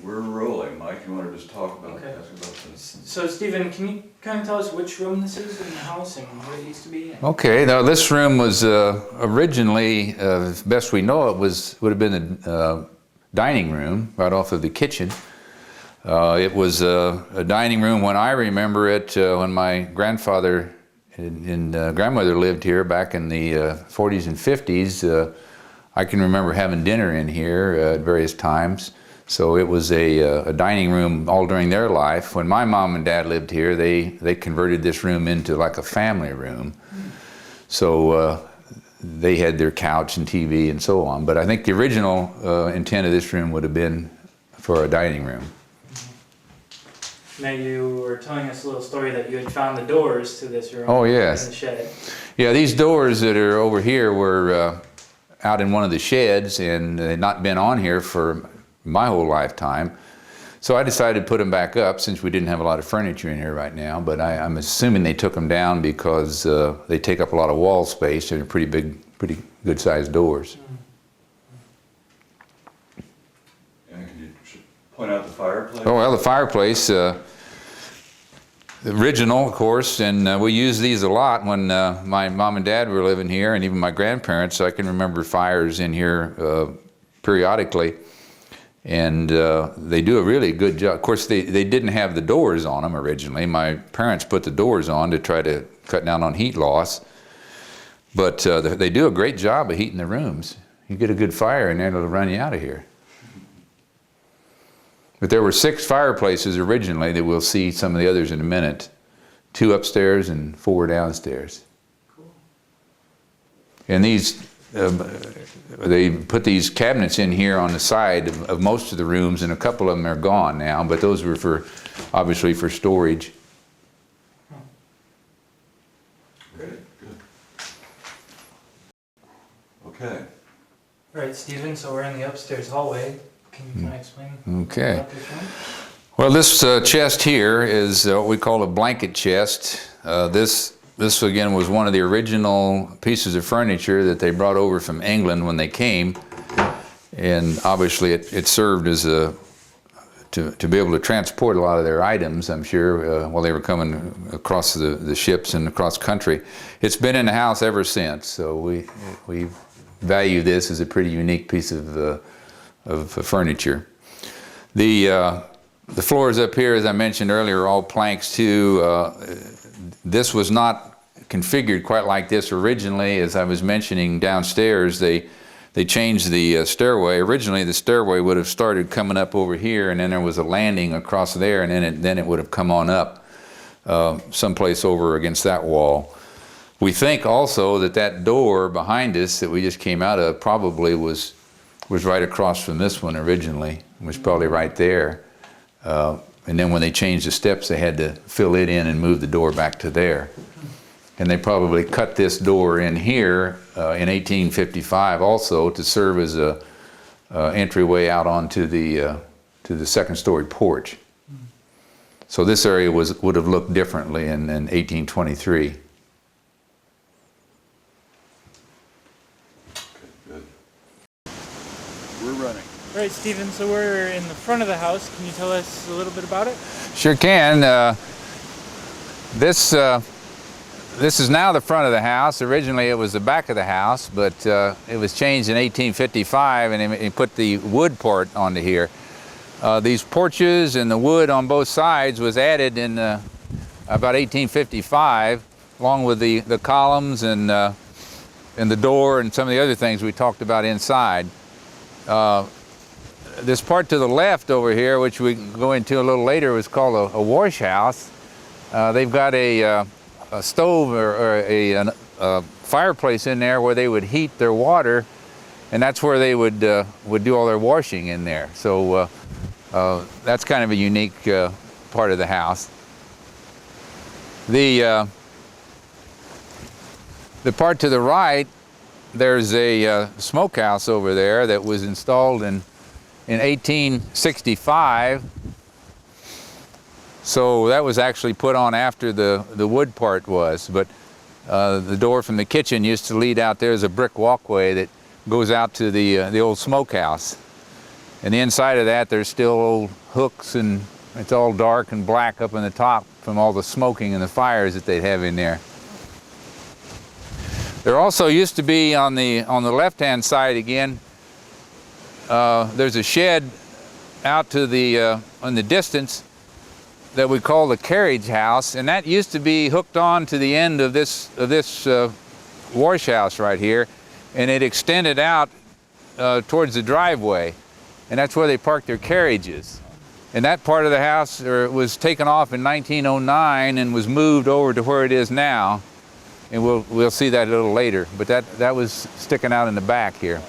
We're rolling. Mike, you want to just talk about, Okay. ask about this? So Stephen, can you kind of tell us which room this is in the house and what it used to be? Okay, now this room was originally, as best we know it, would have been a dining room right off of the kitchen. It was a dining room when I remember it, when my grandfather and grandmother lived here back in the 40s and 50s. I can remember having dinner in here at various times. So it was a dining room all during their life. When my mom and dad lived here, they converted this room into like a family room. So they had their couch and TV and so on. But I think the original intent of this room would have been for a dining room. Now you were telling us a little story that you had found the doors to this room. Oh, yes. In the shed. Yeah, these doors that are over here were out in one of the sheds, and they had not been on here for my whole lifetime. So I decided to put them back up since we didn't have a lot of furniture in here right now, but I'm assuming they took them down because they take up a lot of wall space and they're pretty big, pretty good sized doors. And can you point out the fireplace? Oh, well, the fireplace, the original, of course, and we used these a lot when my mom and dad were living here, and even my grandparents. I can remember fires in here periodically, and they do a really good job. Of course, they didn't have the doors on them originally. My parents put the doors on to try to cut down on heat loss, but they do a great job of heating the rooms. You get a good fire in there, it'll run you out of here. But there were 6 fireplaces originally that we'll see some of the others in a minute. 2 upstairs and 4 downstairs. Cool. And these, they put these cabinets in here on the side of most of the rooms, and a couple of them are gone now, but those were obviously for storage. Great, good. Okay. All right, Stephen, so we're in the upstairs hallway. Can you kind of explain Okay. about this room? Well, this chest here is what we call a blanket chest. This again was one of the original pieces of furniture that they brought over from England when they came, and obviously it served as to be able to transport a lot of their items, I'm sure, while they were coming across the ships and across country. It's been in the house ever since, so we value this as a pretty unique piece of furniture. The floors up here, as I mentioned earlier, are all planks too. This was not configured quite like this originally. As I was mentioning downstairs, they changed the stairway. Originally, the stairway would have started coming up over here, and then there was a landing across there, and then it would have come on up someplace over against that wall. We think also that door behind us that we just came out of probably was right across from this one originally. It was probably right there. And then when they changed the steps, they had to fill it in and move the door back to there. And they probably cut this door in here in 1855 also to serve as a entryway out onto the to the second-story porch. So this area would have looked differently in 1823. We're running. All right, Stephen, so we're in the front of the house. Can you tell us a little bit about it? Sure can. This is now the front of the house. Originally it was the back of the house, but it was changed in 1855, and they put the wood part onto here. These porches and the wood on both sides was added in about 1855, along with the columns and the door and some of the other things we talked about inside. This part to the left over here, which we can go into a little later, was called a wash house. They've got a stove or a fireplace in there where they would heat their water, and that's where they would do all their washing in there. So that's kind of a unique part of the house. The part to the right, there's a smokehouse over there that was installed in 1865. So that was actually put on after the wood part was, but the door from the kitchen used to lead out there as a brick walkway that goes out to the old smokehouse. And the inside of that, there's still old hooks, and it's all dark and black up in the top from all the smoking and the fires that they'd have in there. There also used to be on the left-hand side again, there's a shed out to the in the distance that we call the carriage house, and that used to be hooked on to the end of this wash house right here, and it extended out towards the driveway, and that's where they parked their carriages. And that part of the house was taken off in 1909 and was moved over to where it is now, and we'll see that a little later. But that was sticking out in the back here.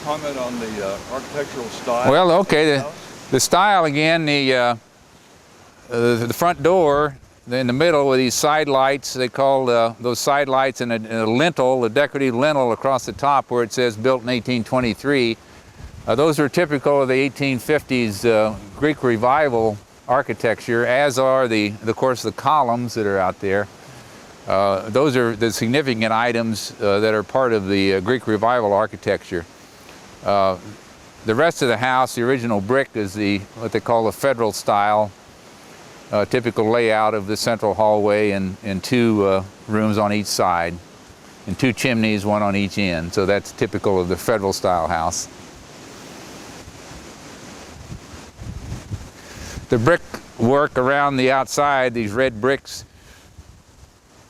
Comment on the architectural style? Well, okay, the style again, the front door in the middle with these side lights, they call those side lights, and a lintel, a decorative lintel across the top where it says built in 1823. Those are typical of the 1850s Greek Revival architecture, as are of course, the columns that are out there. Those are the significant items that are part of the Greek Revival architecture. The rest of the house, the original brick, is what they call the Federal style, typical layout of the central hallway and two rooms on each side, and two chimneys, one on each end. So that's typical of the Federal style house. The brick work around the outside, these red bricks,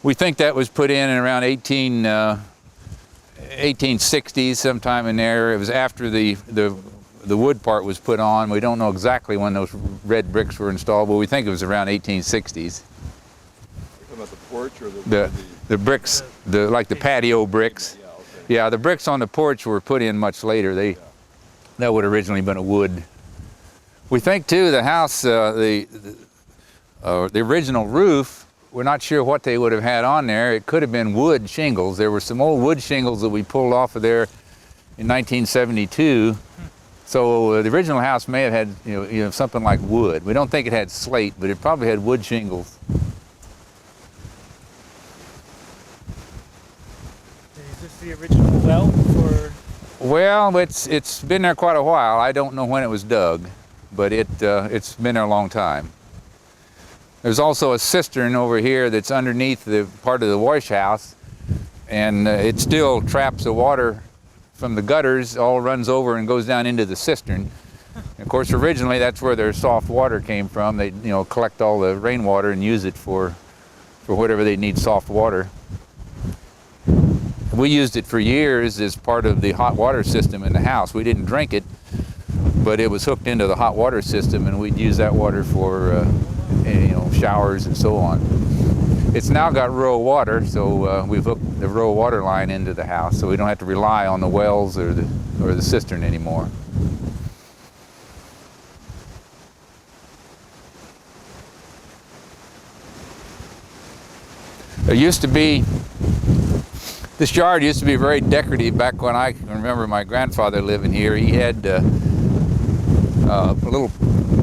we think that was put in around 1860s, sometime in there. It was after the wood part was put on. We don't know exactly when those red bricks were installed, but we think it was around 1860s. You're talking about the porch or the bricks, like the patio bricks. Yeah, okay. Yeah, the bricks on the porch were put in much later. That would have originally been a wood. We think too the house, the original roof, we're not sure what they would have had on there. It could have been wood shingles. There were some old wood shingles that we pulled off of there in 1972. So the original house may have had something like wood. We don't think it had slate, but it probably had wood shingles. Is this the original well, or? Well, it's been there quite a while. I don't know when it was dug, but it's been there a long time. There's also a cistern over here that's underneath the part of the wash house, and it still traps the water from the gutters, all runs over and goes down into the cistern. Of course, originally that's where their soft water came from. They collect all the rainwater and use it for whatever they need soft water. We used it for years as part of the hot water system in the house. We didn't drink it, but it was hooked into the hot water system, and we'd use that water for showers and so on. It's now got rural water, so we've hooked the rural water line into the house, so we don't have to rely on the wells or the cistern anymore. This yard used to be very decorative back when I can remember my grandfather living here. He had a little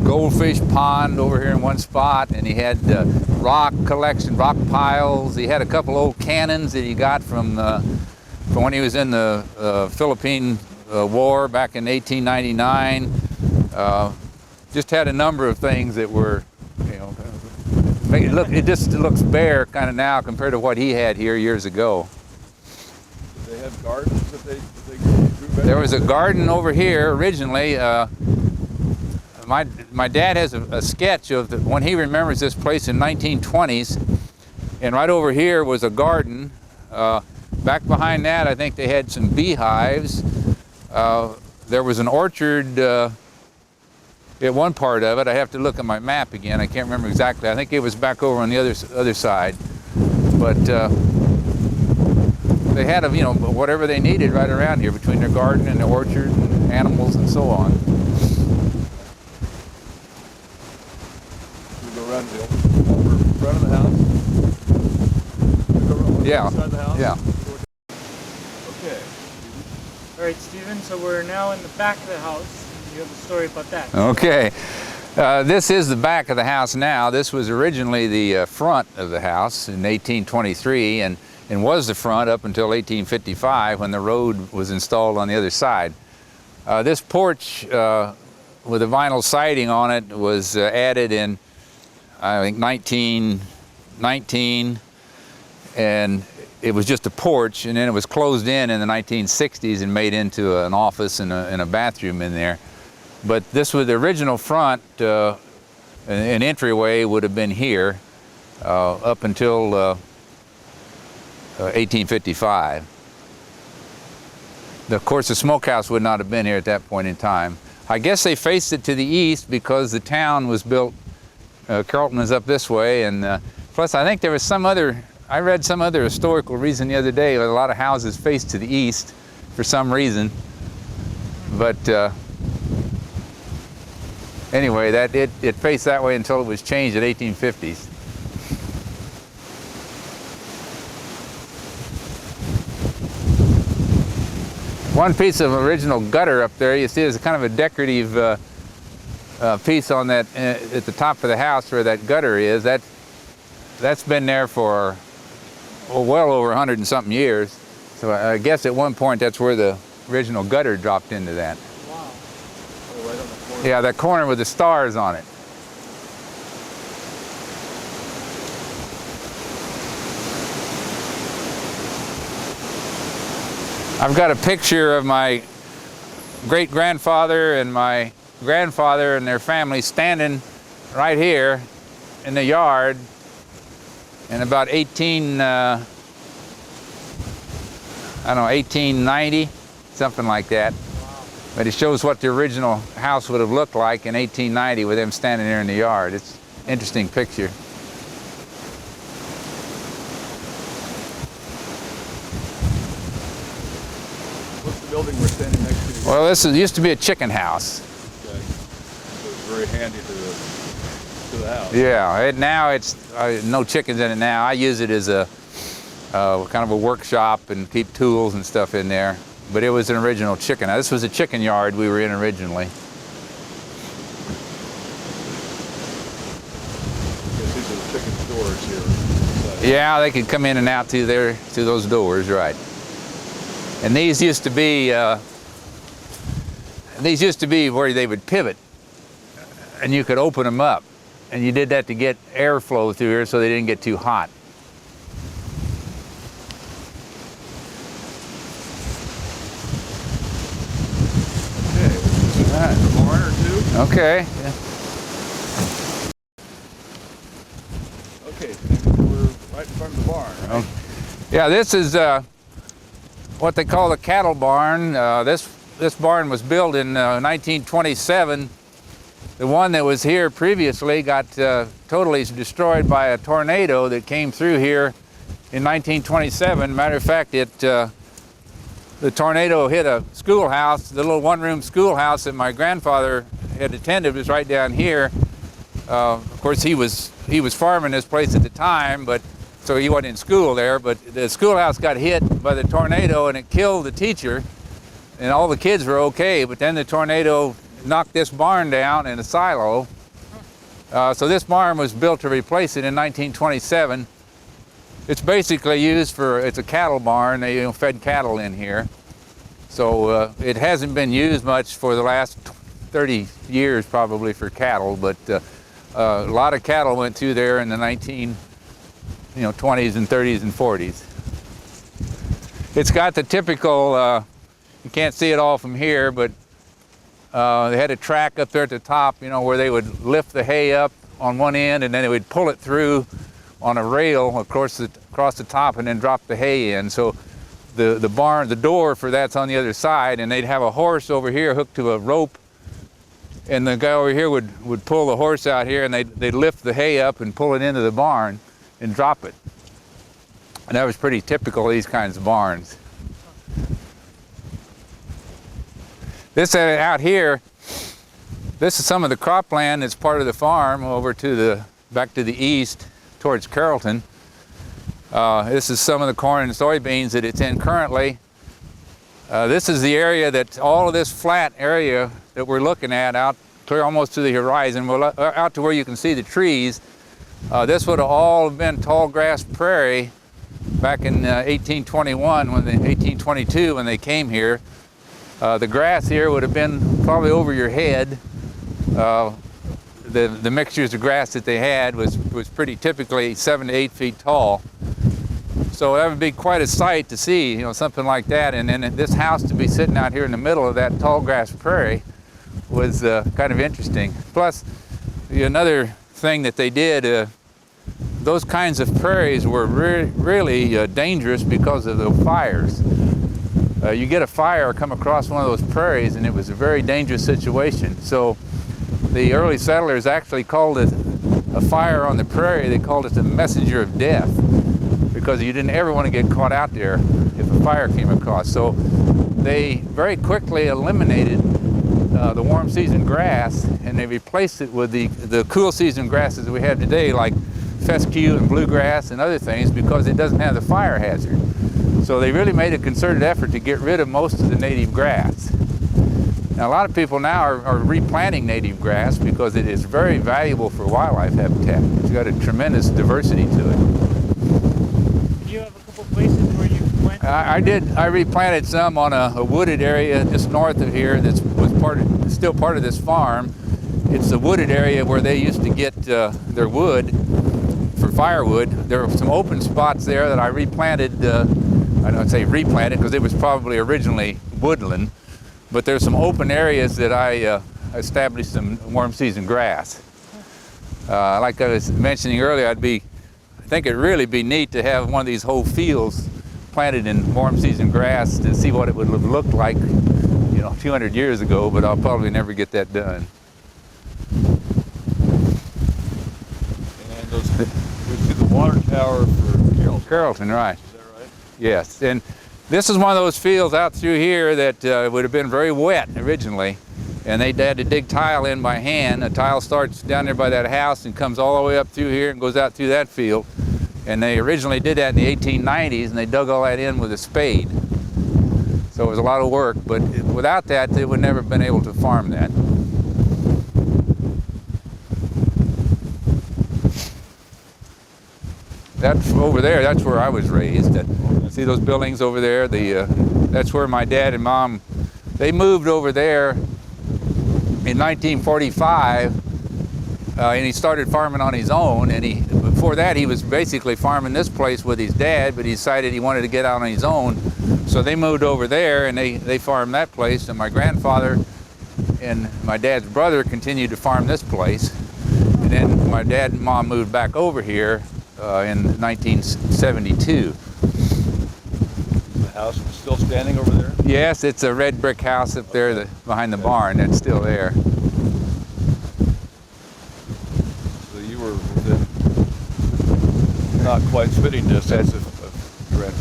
goldfish pond over here in one spot, and he had rock collection, rock piles. He had a couple old cannons that he got from when he was in the Philippine War back in 1899. Just had a number of things that were, it just looks bare kind of now compared to what he had here years ago. Did they have gardens that they grew vegetables? There was a garden over here originally. My dad has a sketch of when he remembers this place in 1920s, and right over here was a garden. Back behind that, I think they had some beehives. There was an orchard at one part of it. I have to look at my map again. I can't remember exactly. I think it was back over on the other side. But they had whatever they needed right around here between their garden and the orchard and animals and so on. Around the over front of the house? Go around Yeah. the side of the house? Yeah. Okay. All right, Stephen, so we're now in the back of the house. You have a story about that. Okay. This is the back of the house now. This was originally the front of the house in 1823, and and was the front up until 1855 when the road was installed on the other side. This porch with a vinyl siding on it was added in, I think, 1919, and it was just a porch, and then it was closed in the 1960s and made into an office and a bathroom in there. But this was the original front. An entryway would have been here up until 1855. Of course, the smokehouse would not have been here at that point in time. I guess they faced it to the east because the town was built. Carrolton is up this way, and plus I think there was some other, I read some other historical reason the other day that a lot of houses faced to the east for some reason. But anyway, it faced that way until it was changed in 1850s. One piece of original gutter up there, you see, is kind of a decorative piece on that at the top of the house where that gutter is. That's been there for well over 100 and something years. So I guess at one point that's where the original gutter dropped into that. Wow. Oh, right on the corner. Yeah, that corner with the stars on it. I've got a picture of my great-grandfather and my grandfather and their family standing right here in the yard in about 1890, something like that. Wow. But it shows what the original house would have looked like in 1890 with them standing there in the yard. It's an interesting picture. What's the building we're standing next to? Well, used to be a chicken house. Okay. So it's very handy to the house. Yeah, now it's no chickens in it now. I use it as a kind of a workshop and keep tools and stuff in there. But it was an original chicken. Now, this was a chicken yard we were in originally. Yes, these are the chicken stores here. Yeah, they could come in and out through those doors, right? And these used to be where they would pivot, and you could open them up, and you did that to get airflow through here so they didn't get too hot. Okay. All right. A barn or two? Okay. Okay, so we're right in front of the barn, right? Yeah, this is what they call the cattle barn. This barn was built in 1927. The one that was here previously got totally destroyed by a tornado that came through here in 1927. Matter of fact, the tornado hit a schoolhouse. The little one-room schoolhouse that my grandfather had attended was right down here. Of course, he was farming this place at the time, but so he wasn't in school there. But the schoolhouse got hit by the tornado, and it killed the teacher, and all the kids were okay. But then the tornado knocked this barn down in a silo. So this barn was built to replace it in 1927. It's basically used it's a cattle barn. They fed cattle in here. So it hasn't been used much for the last 30 years probably for cattle, but a lot of cattle went through there in the 20s and 30s and 40s. It's got the typical, you can't see it all from here, but they had a track up there at the top, where they would lift the hay up on one end and then they would pull it through on a rail across the top and then drop the hay in. So the barn, the door for that's on the other side, and they'd have a horse over here hooked to a rope, and the guy over here would pull the horse out here, and they'd lift the hay up and pull it into the barn and drop it. And that was pretty typical of these kinds of barns. This out here, this is some of the cropland that's part of the farm over to back to the east towards Carrolton. This is some of the corn and soybeans that it's in currently. This is the area that all of this flat area that we're looking at out clear almost to the horizon, out to where you can see the trees. This would have all been tall grass prairie back in 1822 when they came here, the grass here would have been probably over your head. The mixtures of grass that they had was pretty typically 7 to 8 feet tall. So that would be quite a sight to see, you know, something like that. And then this house to be sitting out here in the middle of that tall grass prairie was kind of interesting. Plus, another thing that they did, those kinds of prairies were really dangerous because of the fires. You get a fire or come across one of those prairies and it was a very dangerous situation. So the early settlers actually called it a fire on the prairie. They called it the messenger of death, because you didn't ever want to get caught out there if a fire came across. So they very quickly eliminated the warm season grass, and they replaced it with the cool season grasses that we have today, like fescue and bluegrass and other things, because it doesn't have the fire hazard. So they really made a concerted effort to get rid of most of the native grass. Now, a lot of people now are replanting native grass because it is very valuable for wildlife habitat. It's got a tremendous diversity to it. Did you have a couple places where you planted? I did. I replanted some on a wooded area just north of here that's still part of this farm. It's a wooded area where they used to get their wood for firewood. There were some open spots there that I replanted. I don't say replanted because it was probably originally woodland, but there's some open areas that I established some warm season grass. Like I was mentioning earlier, I think it'd really be neat to have one of these whole fields planted in warm season grass to see what it would have looked like, you know, 200 years ago, but I'll probably never get that done. And those see the water tower for Carrolton. Carrolton, right. Is that right? Yes, and this is one of those fields out through here that would have been very wet originally, and they had to dig tile in by hand. A tile starts down there by that house and comes all the way up through here and goes out through that field. And they originally did that in the 1890s, and they dug all that in with a spade. So it was a lot of work, but without that, they would never have been able to farm that. That's over there, that's where I was raised. See those buildings over there? That's where my dad and mom, they moved over there in 1945, and he started farming on his own. And before that, he was basically farming this place with his dad, but he decided he wanted to get out on his own. So they moved over there, and they farmed that place. And my grandfather and my dad's brother continued to farm this place. And then my dad and mom moved back over here in 1972. The house is still standing over there? Yes, it's a red brick house up there behind the barn. That's still there. So you were within not quite spitting distance of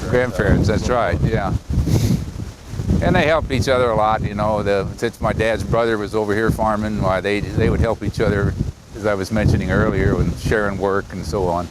Grandparents, that's right, yeah. And they helped each other a lot, you know. Since my dad's brother was over here farming, why they would help each other, as I was mentioning earlier, with sharing work and so on.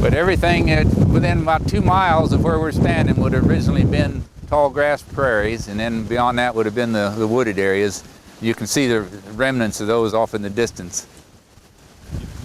But everything within about 2 miles of where we're standing would have originally been tall grass prairies, and then beyond that would have been the wooded areas. You can see the remnants of those off in the distance.